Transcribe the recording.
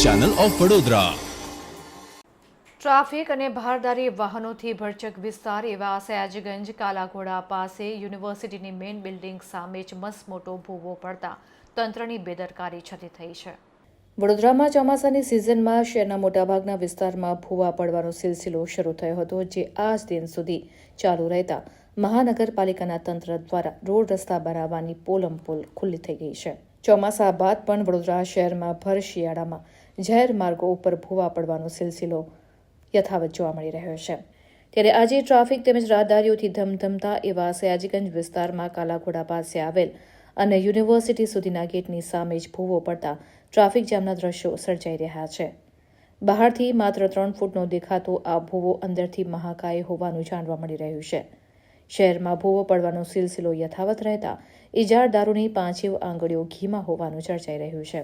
Channel of Vadodara. Traffic અને ભારદારી વાહનોથી ભરચક વિસ્તાર એવા સયાજગંજ કાલાઘોડા પાસે યુનિવર્સિટીની મેઇન બિલ્ડિંગ સામે જ મસમોટો ભૂવો પડતા તંત્રની બેદરકારી છતી થઈ છે। વડોદરામાં ચોમાસાની સિઝનમાં શહેરના મોટાભાગના વિસ્તારમાં ભૂવા પડવાનો સિલસિલો શરૂ થયો હતો, જે આજ દિન સુધી ચાલુ રહેતા મહાનગરપાલિકાના તંત્ર દ્વારા રોડ રસ્તા બનાવવાની પોલમપોલ ખુલ્લી થઈ ગઈ છે। ચોમાસા બાદ પણ વડોદરા શહેરમાં ભર શિયાળામાં જાહેર માર્ગો ઉપર ભૂવા પડવાનો સિલસિલો યથાવત જોવા મળી રહ્યો છે। ત્યારે આજે ટ્રાફિક તેમજ રાહદારીઓથી ધમધમતા એવા સયાજીગંજ વિસ્તારમાં કાલાઘોડા પાસે આવેલ અને યુનિવર્સિટી સુધીના ગેટની સામે જ ભૂવો પડતા ટ્રાફિક જામના દ્રશ્યો સર્જાઈ રહ્યા છે। બહારથી માત્ર 3 ફૂટનો દેખાતો આ ભૂવો અંદરથી મહાકાય હોવાનું જાણવા મળી રહ્યું છે। શહેરમાં ભૂવો પડવાનો સિલસિલો યથાવત રહેતા ઇજારદારોની પાંચેવ આંગળીઓ ઘીમાં હોવાનું ચર્ચાઈ રહ્યું છે।